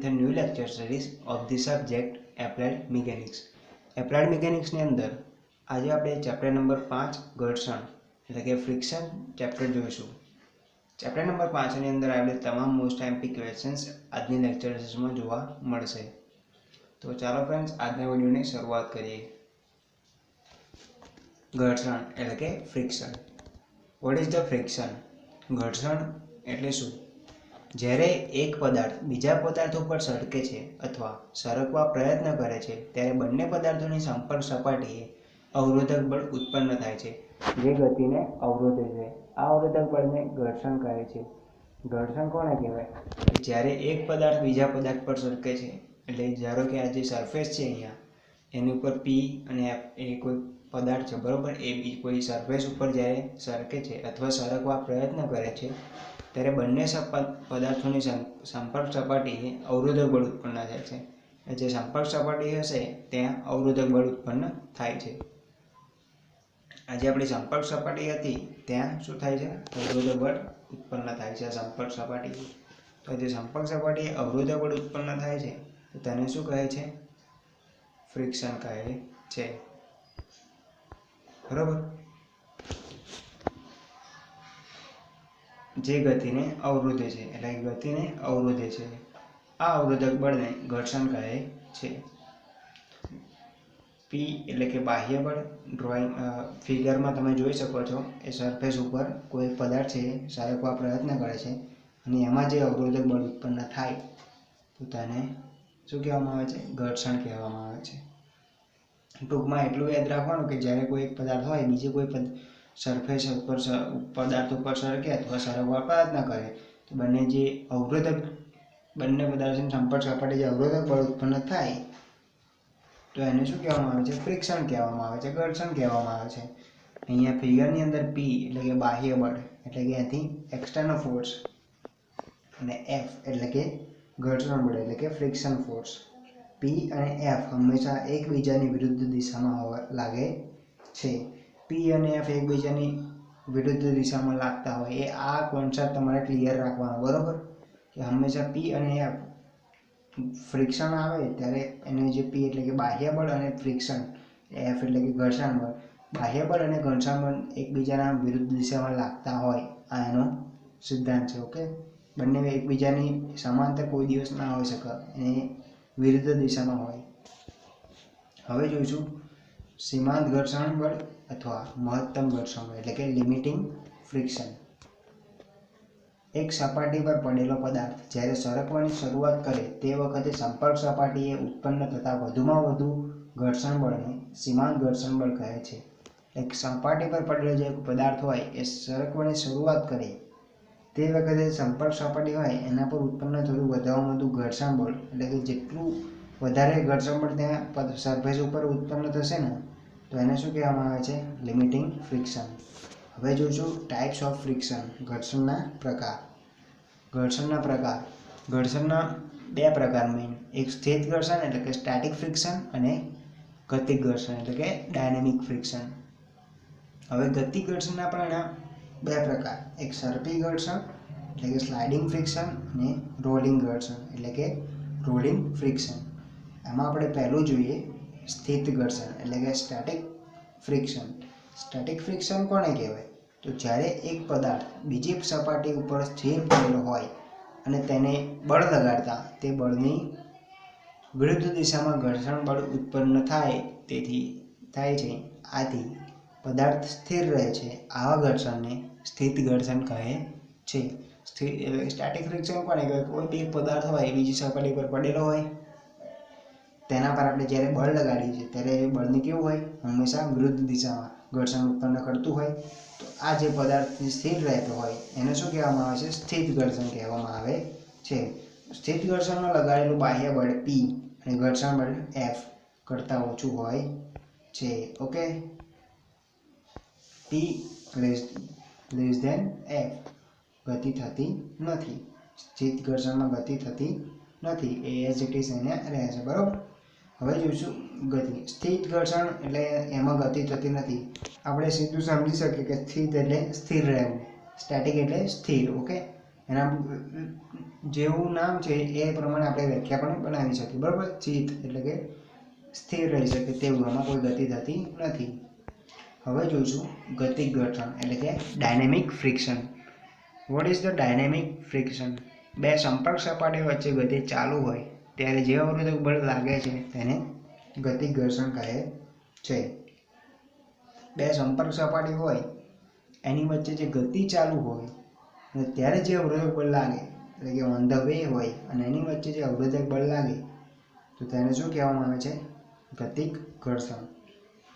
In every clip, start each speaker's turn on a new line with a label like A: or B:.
A: with a new lecture series of the subject Applied Mechanics. Applied Mechanics ની અંદર આજે આપણે ચેપ્ટર નંબર 5 ઘર્ષણ એટલે કે ફ્રિક્શન ચેપ્ટર જોઈશું. ચેપ્ટર નંબર 5 ની અંદર આવેલા તમામ મોસ્ટ એમ્પી ક્વેશ્ચન્સ આજની લેક્ચર સેશનમાં જોવા મળશે. તો ચાલો ફ્રેન્ડ્સ આજના વિડિયોની શરૂઆત કરીએ. ઘર્ષણ એટલે કે friction. What is the friction? ઘર્ષણ એટલે શું? જ્યારે એક પદાર્થ બીજા પદાર્થ ઉપર સરકે છે અથવા સરકવા પ્રયત્ન કરે છે ત્યારે બંને પદાર્થોની સંપર્ક સપાટીએ અવરોધક બળ ઉત્પન્ન થાય છે જે ગતિને અવરોધે છે. આ અવરોધક બળને ઘર્ષણ કહે છે. ઘર્ષણ કોને કહેવાય? જ્યારે એક પદાર્થ બીજા પદાર્થ પર સરકે છે, એટલે ધારો કે આ જે સરફેસ છે અહીંયા એની ઉપર પી અને એફ એ કોઈ પદાર્થ છે, બરોબર, એ કોઈ સરફેસ ઉપર જ્યારે સરકે છે અથવા સરકવા પ્રયત્ન કરે છે ત્યારે બંને પદાર્થોની સંપર્ક સપાટીએ અવરોધક બળ ઉત્પન્ન થાય છે. જે સંપર્ક સપાટી હશે ત્યાં અવરોધક બળ ઉત્પન્ન થાય છે. આજે આપણી સંપર્ક સપાટી હતી ત્યાં શું થાય છે? અવરોધક બળ ઉત્પન્ન થાય છે સંપર્ક સપાટી. તો જે સંપર્ક સપાટીએ અવરોધક બળ ઉત્પન્ન થાય છે તો તેને શું કહે છે? ફ્રિક્શન કહે છે. બરોબર. જે ગતિને અવરોધે છે એટલે ગતિને અવરોધે છે. આ અવરોધક બળને ઘર્ષણ કહે છે. પી એટલે કે બાહ્ય બળ. ફિગરમાં તમે જોઈ શકો છો એ સરફેસ ઉપર કોઈ પદાર્થ છે સરકવા પ્રયત્ન કરે છે અને એમાં જે અવરોધક બળ ઉત્પન્ન થાય તો તેને શું કહેવામાં આવે છે? ઘર્ષણ કહેવામાં આવે છે. ટૂંકમાં એટલું યાદ રાખવાનું કે જ્યારે કોઈ એક પદાર્થ હોય બીજે કોઈ સરફેસ ઉપર પદાર્થ ઉપર સરકે અથવા સરકવા પ્રયત્ન કરે તો બંને પદાર્થની સંપર્ક સપાટી જે અવરોધક બળ ઉત્પન્ન થાય તો એને શું કહેવામાં આવે છે? ફ્રિક્શન કહેવામાં આવે છે, ઘર્ષણ કહેવામાં આવે છે. અહીંયા ફિગરની અંદર પી એટલે કે બાહ્ય બળ એટલે કે અહીંથી એક્સટર્નલ ફોર્સ અને એફ એટલે કે ઘર્ષણ બળ એટલે કે ફ્રિક્શન ફોર્સ. પી અને એફ હંમેશા એકબીજાની વિરુદ્ધ દિશામાં લાગે છે. પી અને એફ એકબીજાની વિરુદ્ધ દિશામાં લાગતા હોય એ આ કોન્સેપ્ટ તમારે ક્લિયર રાખવાનો, બરોબર, કે હંમેશા પી અને એફ ફ્રિક્શન આવે ત્યારે એને જે પી એટલે કે બાહ્ય બળ અને ફ્રિક્શન એફ એટલે કે ઘર્ષણ બળ, બાહ્ય બળ અને ઘર્ષણ બળ એકબીજાના વિરુદ્ધ દિશામાં લાગતા હોય આ એનો સિદ્ધાંત છે. ઓકે, બંને એકબીજાની સમાંતર કોઈ દિવસ ના હોઈ શકે, એ વિરુદ્ધ દિશામાં હોય. હવે જોઈશું સીમાંત ઘર્ષણ બળ અથવા મહત્તમ ઘર્ષણ બળ એટલે કે લિમિટિંગ ફ્રિક્શન. એક સપાટી પર પડેલો પદાર્થ જ્યારે સરકવાની શરૂઆત કરે તે વખતે સંપર્ક સપાટીએ ઉત્પન્ન થતા વધુમાં વધુ ઘર્ષણ બળને સીમાંત ઘર્ષણ બળ કહે છે. એક સપાટી પર પડેલો જે પદાર્થ હોય એ સરકવાની શરૂઆત કરે તે વખતે સંપર્ક સપાટી હોય એના પર ઉત્પન્ન થતું વધારેમાં વધુ ઘર્ષણ બળ એટલે કે જેટલું વધારે ઘર્ષણ બળ ત્યાં સરફેસ ઉપર ઉત્પન્ન થશે ને તો એને શું કહેવામાં આવે છે? Limiting friction. હવે જોઈશું ટાઈપ્સ ઓફ ફ્રિક્શન. ઘર્ષણના પ્રકાર. ઘર્ષણના બે પ્રકાર મેઇન. એક સ્થિર ઘર્ષણ એટલે કે સ્ટેટિક ફ્રિક્શન અને ગતિક ઘર્ષણ એટલે કે ડાયનેમિક ફ્રિક્શન. હવે ગતિક ઘર્ષણના પણ બે પ્રકાર. એક સર્પી ઘર્ષણ એટલે કે સ્લાઇડિંગ ફ્રિક્શન અને રોલિંગ ઘર્ષણ એટલે કે રોલિંગ ફ્રિક્શન. એમાં આપણે પહેલું જોઈએ સ્થિર ઘર્ષણ એટલે કે સ્ટેટિક ફ્રિક્શન. સ્ટેટિક ફ્રિક્શન કોને કહેવાય? તો જ્યારે એક પદાર્થ બીજી સપાટી ઉપર સ્થિર પડેલો હોય અને તેને બળ લગાડતા તે બળની વિરુદ્ધ દિશામાં ઘર્ષણ બળ ઉત્પન્ન થાય છે. આથી પદાર્થ સ્થિર રહે છે. આવા ઘર્ષણને સ્થિર ઘર્ષણ કહે છે. સ્ટેટિક ફ્રિક્શન કોને કહેવાય? કોઈ બી પદાર્થ હોય બીજી સપાટી પર પડેલો હોય તેના પર આપણે જ્યારે બળ લગાડીએ છીએ ત્યારે બળની કેવું હોય? હંમેશા વિરુદ્ધ દિશામાં ઘર્ષણ ઉત્પન્ન કરતું હોય. તો આ જે પદાર્થ સ્થિર રહેતો હોય એને શું કહેવામાં આવે છે? સ્થિર ઘર્ષણ કહેવામાં આવે છે. સ્થિર ઘર્ષણમાં લગાડેલું બાહ્ય બળ પી અને ઘર્ષણ બળ એફ કરતાં ઓછું હોય છે. ઓકે, પી લેસ ધેન એફ. ગતિ થતી નથી. સ્થિર ઘર્ષણમાં ગતિ થતી નથી, એ એઝ ઇટ ઇઝ એને રહે છે, બરાબર. હવે જોઈશું ગતિ. સ્થિર ઘર્ષણ એટલે એમાં ગતિ થતી નથી. આપણે સીધું સમજી શકીએ કે સ્થિર એટલે સ્થિર રહેવું, સ્ટેટિક એટલે સ્થિર. ઓકે, એના જેવું નામ છે એ પ્રમાણે આપણે વ્યાખ્યા પણ બનાવી શકીએ, બરાબર. ચિત એટલે કે સ્થિર રહી શકે તેવું, આમાં કોઈ ગતિ થતી નથી. હવે જોઈશું ગતિક ઘર્ષણ એટલે કે dynamic friction. What is the dynamic friction? બે સંપર્ક સપાટી વચ્ચે ગતિ ચાલુ હોય ત્યારે જે અવરોધક બળ લાગે છે તેને ગતિક ઘર્ષણ કહે છે. બે સંપર્ક સપાટી હોય એની વચ્ચે જે ગતિ ચાલુ હોય અને ત્યારે જે અવરોધક બળ લાગે એટલે કે ઓન ધ વે હોય અને એની વચ્ચે જે અવરોધક બળ લાગે તો તેને શું કહેવામાં આવે છે? ગતિક ઘર્ષણ.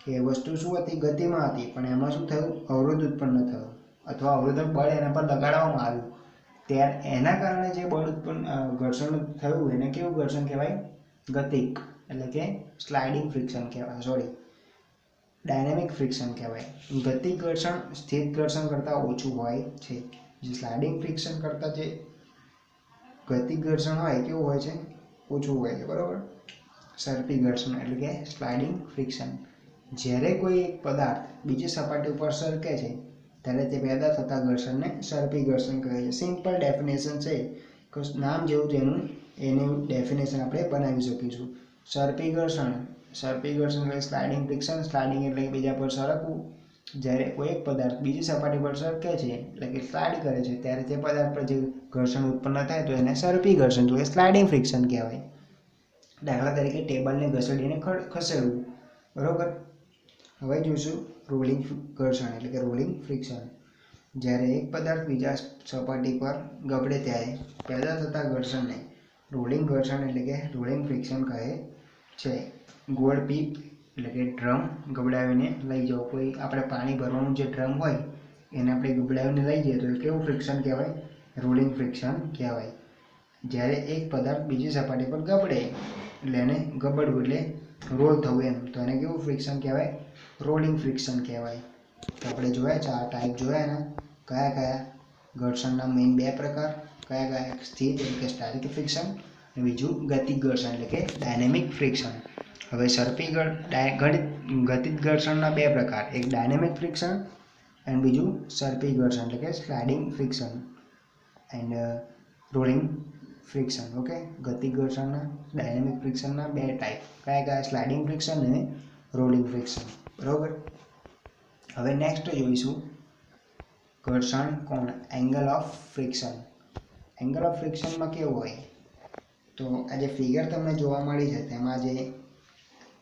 A: કે વસ્તુ શું હતી? ગતિમાં હતી, પણ એમાં શું થયું? અવરોધ ઉત્પન્ન થયો અથવા અવરોધક બળ એના પર લગાડવામાં આવ્યું ત્યારે એના કારણે જે બળ ઉત્પન્ન ઘર્ષણ થયું એને કેવું ઘર્ષણ કહેવાય? ગતિક એટલે કે સ્લાઇડિંગ ફ્રિક્શન કહેવાય, સોરી ડાયનેમિક ફ્રિક્શન કહેવાય. ગતિક ઘર્ષણ સ્થિર ઘર્ષણ કરતાં ઓછું હોય છે. જે સ્લાઇડિંગ ફ્રિક્શન કરતાં જે ગતિક ઘર્ષણ હોય કેવું હોય છે? ઓછું હોય છે, બરાબર. સર્પી ઘર્ષણ એટલે કે સ્લાઇડિંગ ફ્રિક્શન. જ્યારે કોઈ એક પદાર્થ બીજી સપાટી ઉપર સરકે છે ત્યારે તે પેદા થતા ઘર્ષણને સર્પી ઘર્ષણ કહે છે. સિમ્પલ ડેફિનેશન છે, નામ જેવું તેનું એની ડેફિનેશન આપણે બનાવી શકીશું. સર્પી ઘર્ષણ એટલે સ્લાઇડિંગ ફ્રિક્શન. સ્લાઇડિંગ એટલે બીજા પર સરકવું. જ્યારે કોઈ એક પદાર્થ બીજી સપાટી પર સરકે છે એટલે કે સ્લાઇડ કરે છે ત્યારે તે પદાર્થ પર જે ઘર્ષણ ઉત્પન્ન થાય તો એને સર્પી ઘર્ષણ, તો એ સ્લાઇડિંગ ફ્રિક્શન કહેવાય. દાખલા તરીકે ટેબલને ઘસેડીને ખસેડવું, બરાબર. હવે જોઈશું રોલિંગ ઘર્ષણ એટલે કે રોલિંગ ફ્રિક્શન. જ્યારે એક પદાર્થ બીજા સપાટી પર ગબડે ત્યારે પેદા થતા ઘર્ષણને રોલિંગ ઘર્ષણ એટલે કે રોલિંગ ફ્રિક્શન કહે છે. ગોળ પીપ એટલે કે ડ્રમ ગબડાવીને લઈ જાઓ. કોઈ આપણે પાણી ભરવાનું જે ડ્રમ હોય એને આપણે ગબડાવીને લઈ જઈએ તો એ કેવું ફ્રિક્શન કહેવાય? રોલિંગ ફ્રિક્શન કહેવાય. જ્યારે એક પદાર્થ બીજી સપાટી પર ગબડે એટલે એને ગબડવું એટલે રોલ થવું એમ, તો એને કેવું ફ્રિક્શન કહેવાય? રોલિંગ ફ્રિક્શન કહેવાય. તો આપણે જોયા છે આ ટાઈપ જોયા એના કયા કયા ઘર્ષણના મેઇન બે પ્રકાર કયા કયા? સ્થિર એટલે કે સ્ટેટિક ફ્રિક્શન અને બીજું ગતિક ઘર્ષણ એટલે કે ડાયનેમિક ફ્રિક્શન. હવે સર્પી ગતિક ઘર્ષણના બે પ્રકાર, એક ડાયનેમિક ફ્રિક્શન એન્ડ બીજું સર્પી ઘર્ષણ એટલે કે sliding friction and rolling friction. Okay, ગતિક ઘર્ષણના ડાયનેમિક ફ્રિક્શનના બે ટાઈપ કયા કયા? સ્લાઇડિંગ ફ્રિક્શન અને રોલિંગ ફ્રિક્શન, બરાબર. હવે નેક્સ્ટ જોઈશું ઘર્ષણ કોણ, angle of friction. Angle of ફ્રિક્શનમાં કેવું હોય? તો આ જે ફિગર તમને જોવા મળી છે તેમાં જે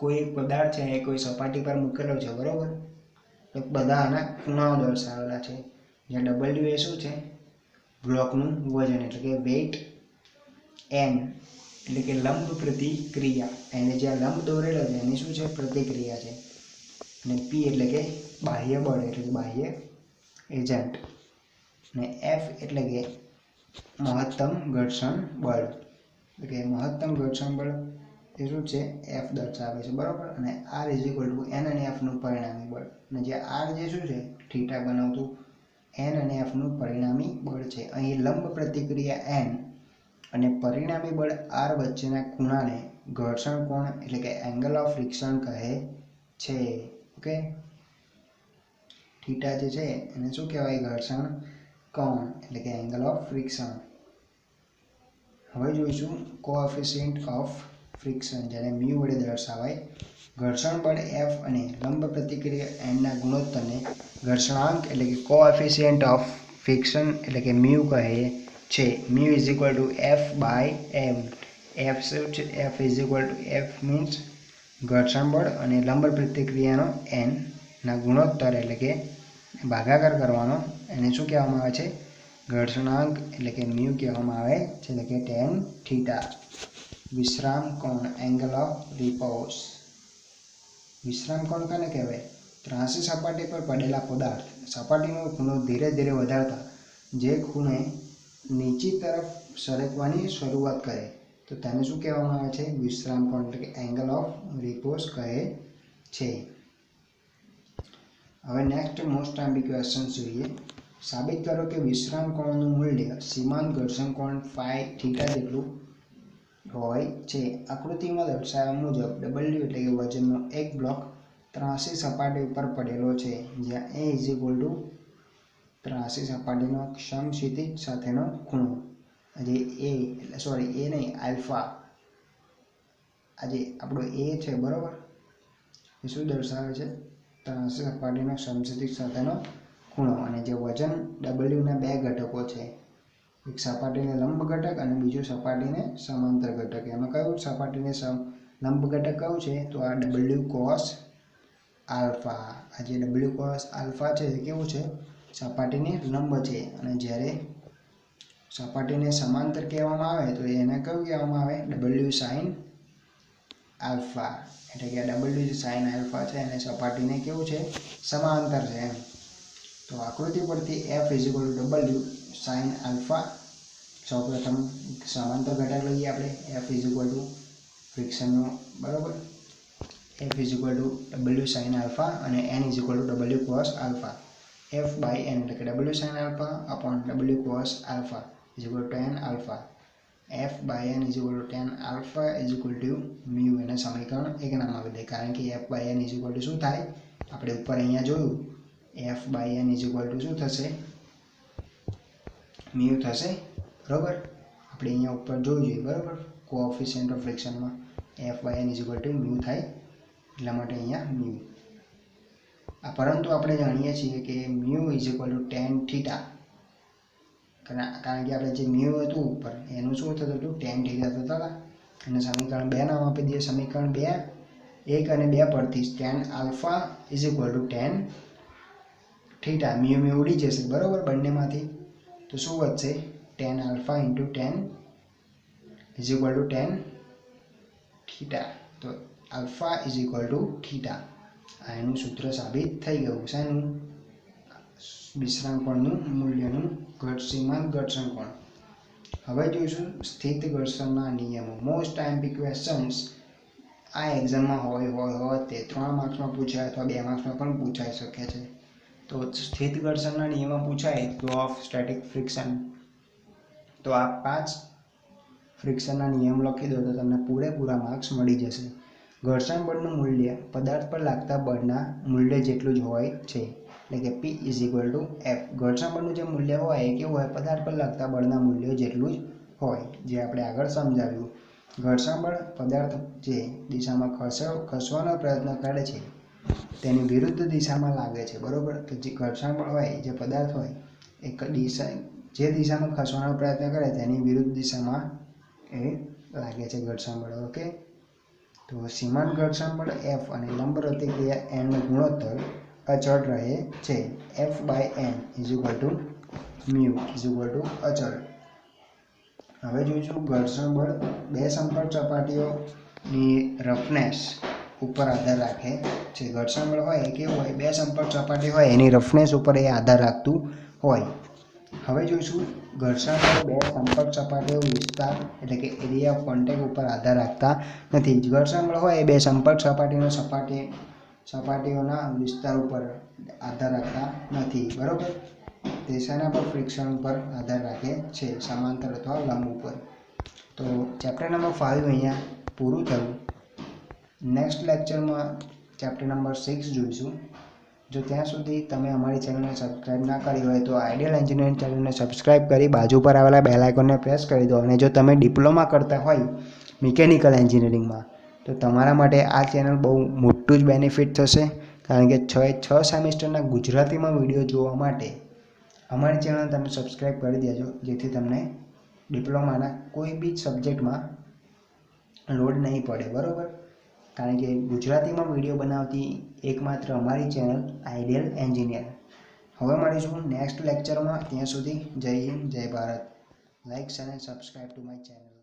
A: કોઈ એક પદાર્થ છે એ કોઈ સપાટી પર મૂકેલો છે, બરાબર. તો બધા આના ખૂણાઓ દર્શાવેલા છે. જ્યાં ડબલ્યુ એ શું છે? બ્લોકનું વજન એટલે કે વેઇટ. એન એટલે કે લંબ પ્રતિક્રિયા, એને જ્યાં લંબ દોરેલો છે એની શું છે? પ્રતિક્રિયા છે. અને પી એટલે કે બાહ્ય બળ એટલે કે બાહ્ય એજન્ટ. અને એફ એટલે કે મહત્તમ ઘર્ષણ બળ એટલે કે મહત્તમ ઘર્ષણ બળ એ શું છે? એફ દર્શાવે છે, બરાબર. અને R is equal to N અને એફનું પરિણામી બળ. અને જે આર જે શું છે? થીટા બનાવતું એન અને એફનું પરિણામી બળ છે. અહીં લંબ પ્રતિક્રિયા એન અને પરિણામી બળ આર વચ્ચેના ખૂણાને ઘર્ષણ કોણ એટલે કે એંગલ ઓફ ફ્રિક્શન કહે છે. ઓકે, થીટા જે છે એને શું કહેવાય? ઘર્ષણ કોણ એટલે કે એંગલ ઓફ ફ્રિક્શન. હવે જોઈશું કોએફિશિયન્ટ ઓફ ફ્રિક્શન, જ્યારે મ્યુ વડે દર્શાવાય. ઘર્ષણ બળ એફ અને લંબ પ્રતિક્રિયા એનના ગુણોત્તરને ઘર્ષણાંક એટલે કે કોએફિશિયન્ટ ઓફ ફ્રિક્શન એટલે કે મ્યુ કહે છે. Mu is equal to F by M. F શું છે? F is equal to F means ઘર્ષણ બળ અને લંબ પ્રતિક્રિયાનો એન ના ગુણોત્તર એટલે કે ભાગાકાર કરવાનો, એને શું કહેવામાં આવે છે? ઘર્ષણાંક એટલે કે મ્યુ કહેવામાં આવે છે, એટલે કે ટેન થીટા. વિશ્રામ કોણ, એંગલ ઓફ રિપોઝ. વિશ્રામ કોણ કોને કહેવાય? ત્રાંસી સપાટી પર પડેલા પદાર્થ સપાટીનો ખૂણો ધીરે ધીરે વધારતા જે ખૂણે નીચી તરફ સરકવાની શરૂઆત કરે તો તેને શું કહેવામાં આવે છે? વિશ્રામ કોણ એટલે કે એંગલ ઓફ રિપોઝ કહે છે. હવે નેક્સ્ટ મોસ્ટ આંબી ક્વેશ્ચન જોઈએ. સાબિત કરો કે વિશ્રામ કોણનું મૂલ્ય સીમાંત ઘર્ષણ કોણ ફાઈ થીટા જેટલું હોય છે. આકૃતિમાં દર્શાવ્યા મુજબ ડબલ્યુ એટલે કે વજનનો એક બ્લોક ત્રાંસી સપાટી ઉપર પડેલો છે જ્યાં એ ઇઝ ઇક્વલ ટુ ત્રાસી સપાટીનો સમક્ષિતિજ સાથેનો ખૂણો. આજે એ નહીં આલ્ફા, આજે આપણો એ છે બરાબર, એ શું દર્શાવે છે? ત્રાસી સપાટીનો સમક્ષિતિજ સાથેનો ખૂણો. અને જે વજન ડબલ્યુના બે ઘટકો છે, એક સપાટીને લંબ ઘટક અને બીજું સપાટીને સમાંતર ઘટક. એમાં કયું સપાટીને લંબ ઘટક કયું છે? તો આ ડબલ્યુ કોસ આલ્ફા. આ જે ડબલ્યુ કોસ આલ્ફા છે એ કેવું છે? સપાટીને લંબ છે. અને જ્યારે સપાટીને સમાંતર કહેવામાં આવે તો એને કયું કહેવામાં આવે? W sine alpha. એટલે કે ડબલ્યુ સાઇન આલ્ફા છે અને સપાટીને કેવું છે? સમાંતર છે એમ. તો આકૃતિ પરથી F is equal to W sine alpha. સૌપ્રથમ સમાંતર ઘટક લઈએ આપણે, એફ ઇઝિકલ ટુ ફ્રિક્શનનો બરાબર, F is equal to W sine alpha અને N is equal to W cos alpha. F by N એટલે કે W sine alpha upon W cos alpha is equal to tan alpha. F by N is equal to tan alpha is equal to mu. એને સમીકરણ 1 નામ આપી દે, કારણ કે F by N is equal to શું થાય? આપણે ઉપર અહીંયા જોયું, F by N is equal to શું થશે? મ્યુ થશે બરાબર. આપણે અહીંયા ઉપર જોવું જોઈએ બરાબર, કોએફિશિયન્ટ ઓફ ફ્રિક્શનમાં F by N is equal to mu થાય, એટલા માટે અહીંયા મ્યુ. પરંતુ આપણે જાણીએ છીએ કે mu is equal to ten theta, કારણ કે આપણે જે મ્યુ હતું ઉપર એનું શું થતું હતું? ટેન થીટા થતા હતા. અને સમીકરણ 2 નામ આપી દઈએ. સમીકરણ 2 1 અને 2 પરથી ten alpha is equal to ten theta. Mu ઉડી જશે બરાબર બંનેમાંથી. તો શું વધશે? Ten alpha into ten ઇઝિકલ to ten theta. તો આલ્ફા ઇઝિકલ ટુ થીટા. આ એનું સૂત્ર સાબિત થઈ ગયું. શાનું? વિશ્રાંક કોણનું મૂલ્યનું સીમાંત ઘર્ષણ કોણ. હવે જોઈશું સ્થિત ઘર્ષણના નિયમો. મોસ્ટ આઈએમપી ક્વેશ્ચન્સ આ એક્ઝામમાં હોય તે 3 માર્ક્સમાં પૂછાય અથવા 2 માર્ક્સમાં પણ પૂછાઈ શકે છે. તો સ્થિત ઘર્ષણના નિયમો પૂછાય, લો ઓફ સ્ટેટિક ફ્રિક્શન. તો આ 5 ફ્રિક્શનના નિયમ લખી દો તો તમને પૂરેપૂરા માર્ક્સ મળી જશે. ઘર્ષણ બળનું મૂલ્ય પદાર્થ પર લાગતા બળના મૂલ્ય જેટલું જ હોય છે. એટલે કે P ઇઝિકલ ટુ F. ઘર્ષણ બળનું જે મૂલ્ય હોય એ કેવું હોય? પદાર્થ પર લાગતા બળના મૂલ્યો જેટલું જ હોય, જે આપણે આગળ સમજાવ્યું. ઘર્ષણ બળ પદાર્થ જે દિશામાં ખસવાનો પ્રયત્ન કરે છે તેની વિરુદ્ધ દિશામાં લાગે છે બરાબર. તો જે ઘર્ષણ બળ હોય, જે પદાર્થ હોય, એક દિશા જે દિશામાં ખસવાનો પ્રયત્ન કરે તેની વિરુદ્ધ દિશામાં એ લાગે છે ઘર્ષણ બળ. ઓકે. તો સીમાંત ઘર્ષણ બળ F અને લંબ પ્રતિક્રિયા N નો ગુણોત્તર અચળ રહે છે. F by N is equal to mu is equal to અચળ. હવે જોઈશું ઘર્ષણ બળ બે સંપર્ક સપાટીઓની રફનેસ ઉપર આધાર રાખે છે. ઘર્ષણ બળ હોય એ કેવું હોય? બે સંપર્ક સપાટી હોય એની રફનેસ ઉપર એ આધાર રાખતું હોય. હવે જોઈશું ઘર્ષણ બળ બે સંપર્ક સપાટીઓ વિસ્તાર એટલે કે એરિયા ઓફ કોન્ટેક્ટ ઉપર આધાર રાખતા નથી. ઘર્ષણ બળ હોય એ બે સંપર્ક સપાટીઓના વિસ્તાર ઉપર આધાર રાખતા નથી બરાબર. તે શેના પર? ફ્રિક્શન ઉપર આધાર રાખે છે, સમાંતર અથવા લંબ ઉપર. તો ચેપ્ટર નંબર 5 અહીંયા પૂરું થયું. નેક્સ્ટ લેક્ચરમાં ચેપ્ટર નંબર 6 જોઈશું. જો ત્યાં સુધી તમે અમારી ચેનલને સબસ્ક્રાઇબ ના કરી હોય તો આઈડિયલ એન્જિનિયરિંગ ચેનલને સબસ્ક્રાઇબ કરી બાજુ પર આવેલા બેલ આઇકોનને પ્રેસ કરી દો. અને જો તમે ડિપ્લોમા કરતા હોય મિકેનિકલ એન્જિનિયરિંગમાં તો તમારા માટે આ ચેનલ બહુ મોટું જ બેનિફિટ થશે, કારણ કે 6 સેમિસ્ટરના ગુજરાતીમાં વિડીયો જોવા માટે અમારી ચેનલ તમે સબસ્ક્રાઇબ કરી દેજો, જેથી તમને ડિપ્લોમાના કોઈ બી સબ્જેક્ટમાં લોડ નહીં પડે બરાબર. કારણ કે ગુજરાતીમાં વિડીયો બનાવતી એકમાત્ર અમારી ચેનલ આઈડિયલ એન્જિનિયર. હવે મળીશું નેક્સ્ટ લેક્ચરમાં. ત્યાં સુધી જય હિન્દ, જય ભારત. લાઇક અને સબસ્ક્રાઇબ ટુ માય ચેનલ.